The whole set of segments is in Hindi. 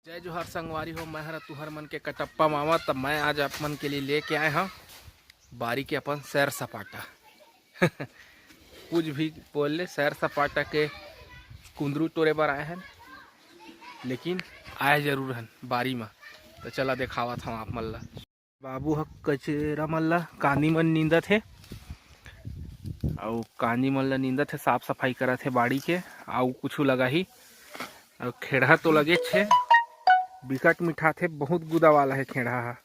जय जोहार संगवारी हो। मैं हरा तुहर मन के कटप्पा मामा। तब मैं आज आप मन के लिए लेके आए हाँ बारी के अपन सैर सपाटा कुछ भी बोल ले सैर सपाटा के कुंदरू टोरे बर आए हैं, लेकिन आए जरूर हन बारी में। तो चला देखावा था आप मन ला। बाबू ह कचरा मन ला कांदी मन नींदत है और कांदी मन ला नींदत है, साफ सफाई करत है बाड़ी के। आउ कुछ लगा ही और खेड़ा तो लगे छे, बिकट मीठा थे, बहुत गुदा वाला है खेड़ा हा।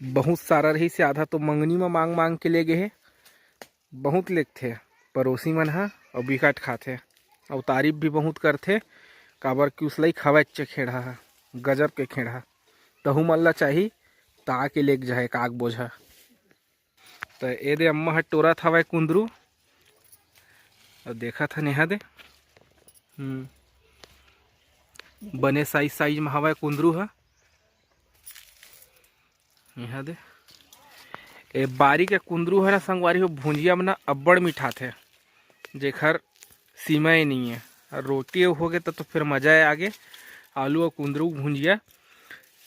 बहुत सारा रही से, आधा तो मंगनी में मांग मांग के ले गए है। बहुत लेग थे पड़ोसी मन हा और बिकट खाथे और तारीफ भी बहुत करथे, काबर कि उसलाई खवा अच्छे खेड़ा हा, गजब के खेड़ा। तहु मन ला चाही ता के लेग जाए काग बोझा। तो ए दे अम्मा ह टोरत हवय कुंदरू और देखा था नेहा दे बने साइज साइज में हवा कुंदरू है। यहाँ दे ए बारी के कुंदरू है ना संगवारी हो, भुंजिया में ना अब्बड़ मीठा थे, जेखर सीमा ही नहीं है। और रोटी हो गए तो फिर मजा है आगे। आलू और कुंदरू भुंजिया।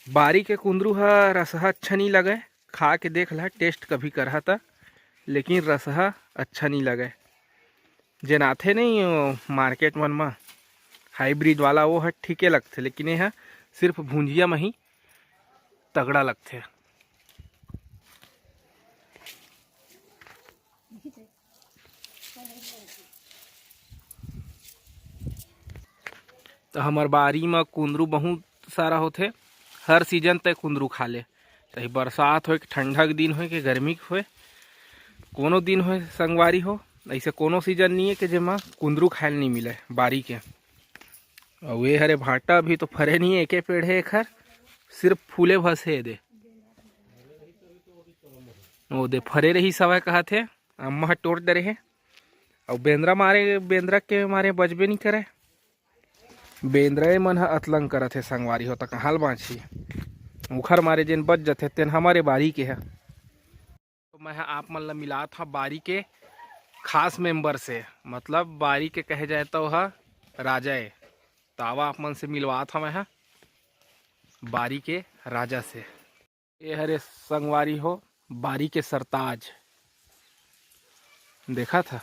बारी के कुंदरू है रसहा अच्छा नहीं लगे, खा के देख ला, टेस्ट कभी करा था, लेकिन रसहा अच्छा नहीं लगे। जेन आथे नहीं मार्केट मन में हाइब्रिड वाला वो है ठीके लगते, लेकिन यह सिर्फ भुंजिया में ही तगड़ा लगते। तो हमार बारी में कुंदरू बहुत सारा होते, हर सीजन तक कुंदरू खा ले। चाहे बरसात हो, ठंडा के दिन हो कि गर्मी के हो, कोनो दिन हो संगवारी हो, ऐसे कोनो सीजन नहीं है कि जेमा कुंदरू खाए नहीं मिले बारी के। और वे हरे भाटा भी तो फरे नहीं है, एक पेड़ है एक हर, सिर्फ फूले भसे दे वो दे फरे रही सवाय कहा थे। अम्मा टोट दे रहे और बेंद्रा के मारे बजबे नहीं करे। बेंद्रा मन ह अतलंग करत है संगवारी हो, तो कहाल बाछी उखर मारे जेन बच जाते तेन हमारे बारी के है। तो मैं आप मन ला मिला था बारी के खास मेंबर से, मतलब बारी के कहे जाए तो वह राजा है। तावा आप मन से मिलवा था मैं बारी के राजा से। ये हरे संगवारी हो बारी के सरताज, देखा था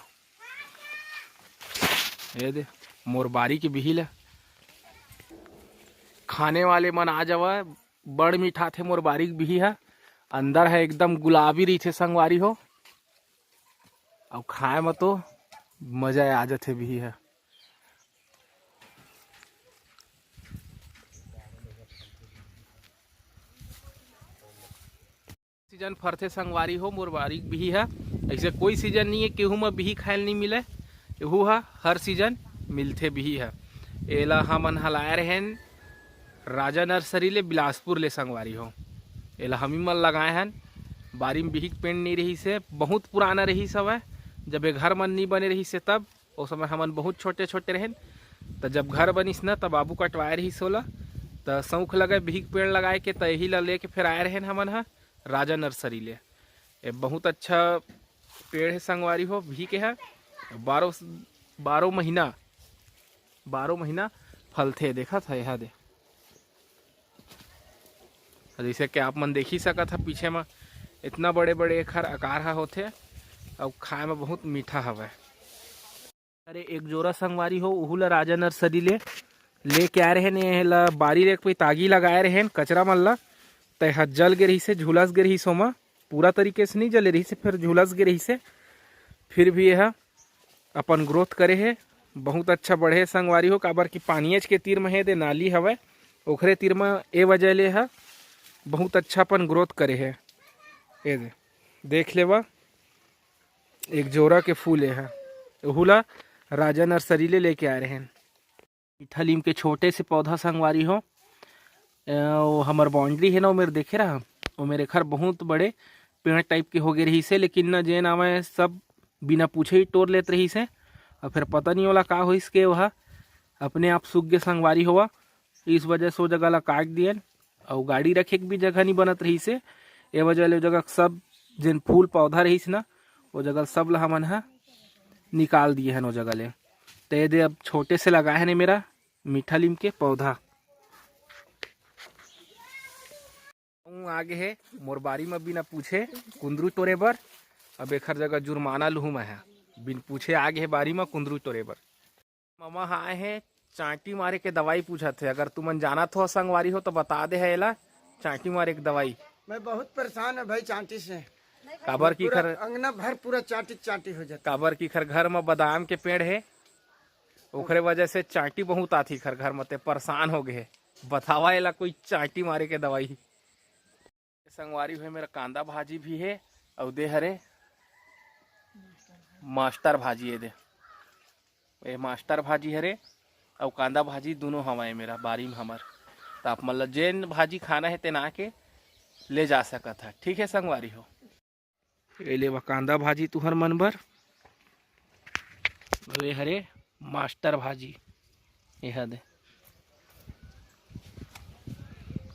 ये दे मोर बारी के बिहिल। खाने वाले मन आ जावा, बड़ मीठा थे मोर बारी के बिही है। अंदर है एकदम गुलाबी रही थे संगवारी हो, और खाए में तो मजा आ जाते बिही है। सीजन फरथे संगवारी हो मोर बारी बिही है। ऐसे कोई सीजन नहीं है केहू में बिही खाए नहीं मिले, एहू है हर सीजन मिलते बिही है। एला हमन हलाए रहें राजा नर्सरी ले बिलासपुर ले संगवारी हो। एला हमी मन लगाए हैं बारी में। बिही पेड़ नहीं रही से, बहुत पुराना रही सब है। जब ये घर मन नहीं बने रही से तब उस समय हमन बहुत छोटे छोटे रहें। तो जब घर बनिस ना तब बाबू कटवाए रही सोला, तो शौक लगे बिही पेड़ लगाए के, तो यही ला लेके फिर आए रहें हमन हा राजा नर्सरी ले। ये बहुत अच्छा पेड़ है संगवारी हो, भी के है। बारह महीना फलते, देखा था यहाँ दे। जैसे कि आप मन देख ही सका था पीछे में इतना बड़े बड़े एक आकार हा होते और खाए में बहुत मीठा हवा। अरे एक जोरा संगवारी हो उहू ला राजा नर्सरी ले के आए रहे ने ला बारी ले कोई तागी लगाए रहे कचरा मन ला। तय जल गे रही से, झुलस गे रही सोमा, पूरा तरीके से नहीं जले रही से, फिर झुलस गे रही से, फिर भी यह अपन ग्रोथ करे है। बहुत अच्छा बढ़े संगवारी हो, काबर की पानीच के तीर में है दे नाली हवे, ओखरे तीर में ए वजह ले है बहुत अच्छा अपन ग्रोथ करे है। ए दे देख लेवा एक जोरा के फूल है, उहुला राजा नर्सरी ले लेके आ रहे हैं। मीठा नीम के छोटे से पौधा संगवारी हो, हमार बाउंड्री है ना, वो मेरे देखे रहा वो मेरे घर बहुत बड़े पेड़ टाइप के हो गए रही से, लेकिन न जे नाम है सब बिना पूछे ही तोड़ लेते रही से। और फिर पता नहीं वाला का हो इसके वह अपने आप सूख गए संगवारी हुआ। इस वजह से वो जगह ला काट दिए और गाड़ी रखे के भी जगह नहीं बनत रही से। ए वजह ले जगह सब जिन फूल पौधा रही ना वो जगह सब ला हमन हा निकाल दिए हैं वो जगह ले। तो ये दे अब छोटे से लगाए हैं मेरा मीठा नीम के पौधा। आगे है मोर बारी में बिना पूछे कुंदरू तोड़े बर। अब एखर जगह जुर्माना लूँ मैं बिन पूछे आगे है बारी में कुंदरू तोड़े बर। मामा आए हैं चांटी मारे के दवाई पूछा थे, अगर तुमन जाना हो संगवारी हो तो बता दे है एला चांटी मारे के दवाई। मैं बहुत परेशान है भाई चांटी से। काबर की खर अंगना भर पूरा चांटी चांटी हो जाता। काबर की खर घर में बादाम के पेड़ है, ओखरे वजह से चांटी बहुत आती खर घर में, ते परेशान हो गए। बतावा एला कोई चांटी मारे के दवाई। संगवारी हुए मेरा कांदा भाजी भी है और दे हरे मास्टर भाजी है दे। ये मास्टर भाजी हरे और कांदा भाजी दोनों हवाए मेरा बारी में हमार। तो आप मतलब जैन भाजी खाना है तेना के ले जा सकत है। ठीक है संगवारी हो, ये ले कांदा भाजी तुहर मन भर, ये हरे मास्टर भाजी यह दे।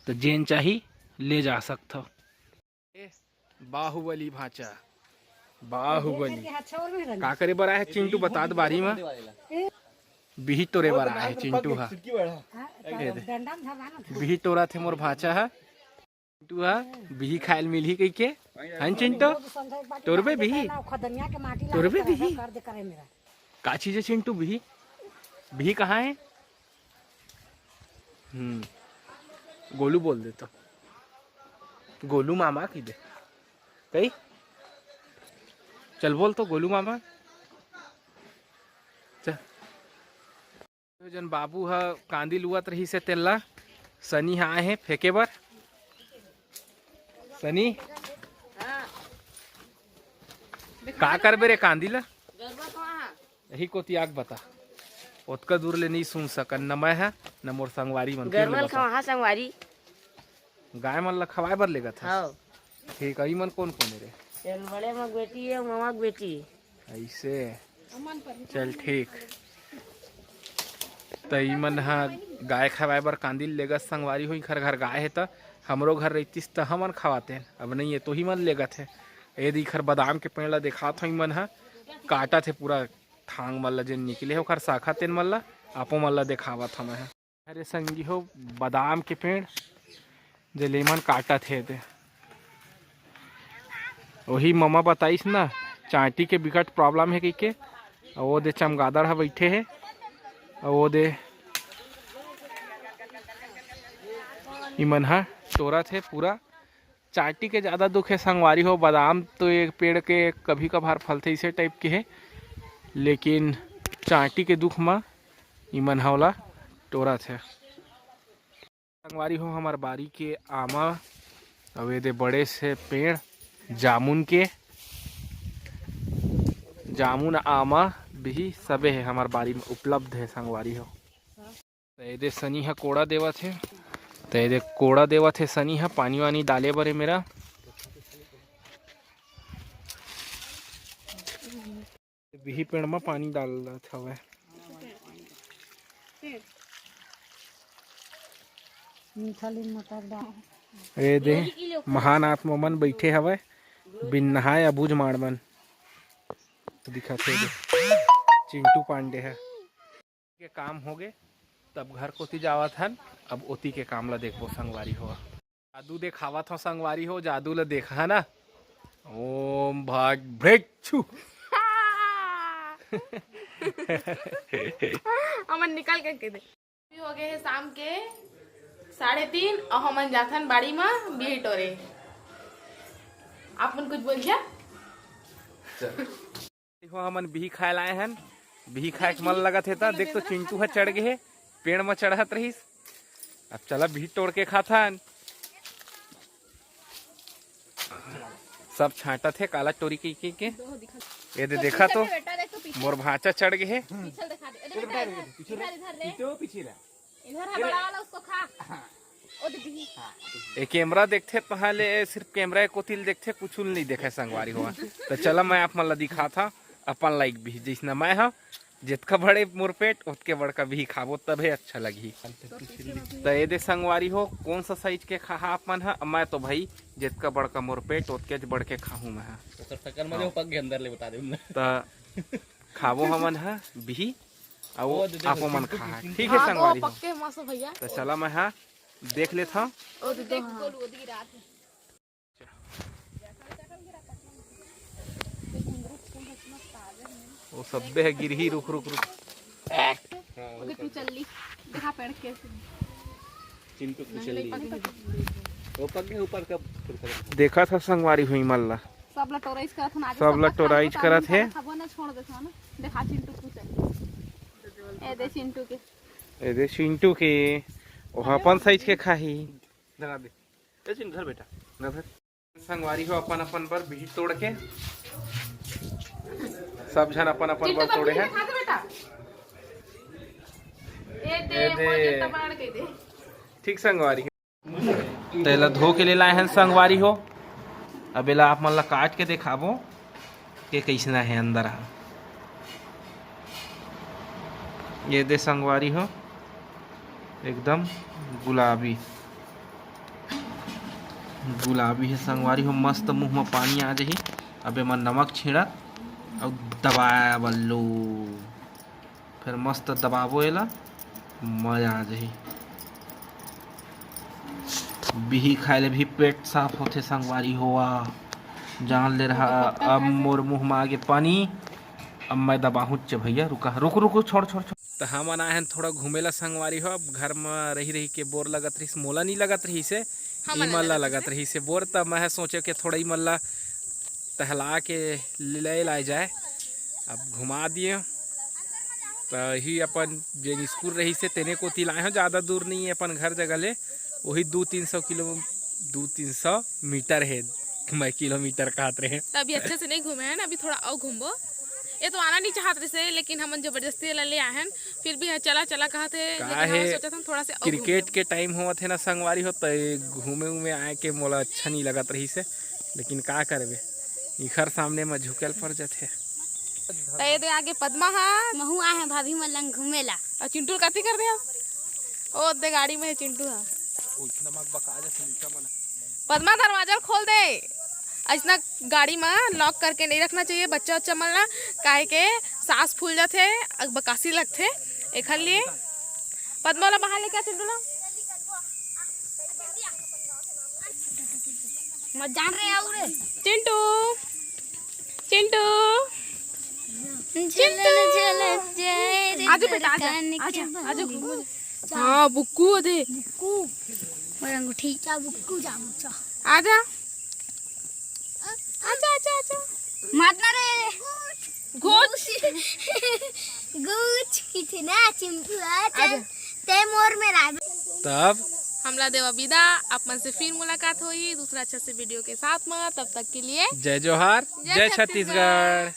तो जैन चाही ले जा सकते हो। बाहुबली भाचा, बाहुबली का करे बर है चिंटू बता दे बारी में। बिही तोरे बर है चिंटू हा, बिही तोरा थे मोर भाचा है। चिंटू हा बिही खायल मिलही कही के हन चिंटू तोरबे बिही, तोरबे बिही का चीज है चिंटू? बिही बिही कहाँ है? गोलू बोल दे तो, गोलू मामा की दे कही चल बोल तो गोलू मामा चल। जन बाबू हा कांदी लुआत रही से तेल्ला सनी आए हैं फेंके बर। सनी का करबे रे कांदी ला? यही को त्याग बता, ओतका दूर ले नहीं सुन सकन न मैं है न मोर संगवारी मन। संगवारी गाय मन ला खवाए बर लेगा था। ठीक है, मन कौन कौन है रे? बड़े माँ बेटी है, मामा की बेटी ऐसे चल ठीक। तो मन हा गाय खवाए बर कांदी लेगा संगवारी हुई। घर घर गाय है तो हमरो घर रहतीस तो हमन खवाते हैं, अब नहीं है तो ही मन लेगा थे। ये दिखर बादाम के पेड़ ला देखा था मन हा काटा थे पूरा थांग मल्ला जे निकले हो शाखा तेन मल्ला आपो मल्ला देखावा था मैं। अरे संगी हो बादाम के पेड़ जे लेमन काटा थे दे, वही ममा बताइस ना चांटी के बिकट प्रॉब्लम है कही के। और वो दे चमगादड़ है बैठे है, और वो दे इमन हा तोरा थे पूरा। चांटी के ज़्यादा दुख है संगवारी हो। बादाम तो एक पेड़ के कभी कभार फलते इसे टाइप के है, लेकिन चांटी के दुख में इमन हवला टोरा थे। संगवारी हो हमार बारी के आमा और ये दे बड़े से पेड़ जामुन के, जामुन आमा भी सबे है हमार बारी में उपलब्ध है संगवारी हो। तो ये दे सनी है कोड़ा देवा थे, तो ये दे कोड़ा देवा थे सनी है पानी वानी डाले बरे मेरा। बिही पेड़ में पानी डाल रहा था वह। ए दे महान आत्मा मन बैठे हवे बिन नहाए अबूझ माड़मन दिखा थे। चिंटू पांडे है के काम हो गए तब घर कोती जावा था। अब ओती के काम ला देखो संगवारी हो। जादू देखावा था संगवारी हो, जादू ला देखा है ना। ओम भाग ब्रेक छू हमन निकल के दे हो गए है शाम के 3:30 और हमन जाथन बाड़ी में बिही टोरे। आप मन कुछ बोलिए? देखो हमन बिही खाए लाए हैं, बिही खाए के मन लगा थे ता देख तो चिंटू है चढ़ गए पेड़ में चढ़त रहीस। अब चला बिही तोड़ के खाथन। सब छाटा थे काला टोरी के ये दे देखा तो मोर भाचा चढ़ गए। एक कैमरा देखते पहले सिर्फ कैमरा को तिल देखते कुछ नहीं देखे संगवारी हुआ। तो चला मैं आप मन ला दिखा था अपन लाइक भी जिसना मैं हाँ जितका बड़े मोर पेट उतके बड़का भी खाबो तबे अच्छा लगी। तो ये दे संगवारी हो कौन सा साइज के खा अपन है। मैं तो भाई जितका बड़का मोर पेट उतके बढ़ के खाऊं मैं। तो खाबो हमन है बिही और वो आपो मन खा ठीक है हाँ, संगवारी तो हो। पक्के मस्त भैया। तो चला मैं हाँ देख लेता हूँ। ओ दीदी हाँ। वो सब है गिरही रुक रुक रुक ओके तू चल ली दिखा पेड़ कैसे चिंटू कुचल ली वो पग के ऊपर का देखा था संगवारी हुई मल्ला सब ला टोराइज करत हन आज सब ला टोराइज करत है। खबो ना छोड़ देत हन दिखा चिंटू कुचल ए दे चिंटू के ए दे चिंटू के वो अपन साइज के खाही लगा दे ए चिंटू धर बेटा ना धर। संगवारी हो अपन अपन पर बीज तोड़ के सब जन अपन अपन पर तोड़े हैं। खा दे बेटा ए दे ए दे। हो जट्टा मार के दे ठीक संगवारी तेला धो के ले लाए हैं संगवारी हो। अब एला आप मन ला काट के दिखाबो के कैसना है अंदर हा। ये दे संगवारी हो एकदम गुलाबी गुलाबी है संगवारी हो। मस्त मुंह में पानी आ जाही। अब एमा नमक छिड़क और दबाया बल्लो फिर मस्त दबाबो एला मजा आ जाही। बिही खाए ले भी पेट साफ होते संगवारी होआ जान ले रहा। अब मोर मुंह में आगे पानी अब मैं दबाहूँ च भैया रुका रुक रुक छोड़ छोड़ छोड़। तो हम आना है थोड़ा घूमेला संगवारी हो। अब घर में रही रही के बोर लगत रही मोला नहीं लगत रही से ई मल्ला लगत रही से बोर। तब मैं सोचे के थोड़ा ही मल्ला टहला के ले लाए जाए। अब घुमा दिए तो ही अपन जे स्कूल रही से तेने को तिलाए हो। ज़्यादा दूर नहीं है अपन घर जगह ले वही 200-300 मीटर है। मैं किलोमीटर कहत रहे तो अभी अच्छे से नहीं घूमे हैं ना अभी थोड़ा और घूमबो। ये तो आना नहीं चाहत रहे से लेकिन हम जबरदस्ती ले आए हैं फिर भी चला चला कहते सोचा था थोड़ा से क्रिकेट के टाइम हुआ थे ना संगवारी हो तो घूमे उमे आए के मोला अच्छा नहीं लगत रही से लेकिन का करबे इखर सामने में झुकल पड़ जाते। तो ये दे आगे पद्मा हा महू आए हैं भाभी मन लंग घूमेला। और चिंटू कथी कर दे ओ दे गाड़ी में है चिंटू हा। पद्मा दरवाजा खोल दे। ऐसा गाड़ी में लॉक करके नहीं रखना चाहिए बच्चा उच्चा मलना काहे के सांस फूल जाते बकासी लगते एक लिए। पद्मा वाला बाहर लेके चिंटू ला मत जान रहे आओ रे चिंटू चिंटू आजू बेटा आजू हाँ बुक्कू दे अंगूठी चा बुक्कू जा मुचा आजा आजा आजा आजा मारना रे घोच गुच कितना चिंटू आजा ते मोर में राय। तब हमला देवा विदा अपन से फिर मुलाकात हुई दूसरा अच्छा से वीडियो के साथ में। तब तक के लिए जय जोहार जय छत्तीसगढ़।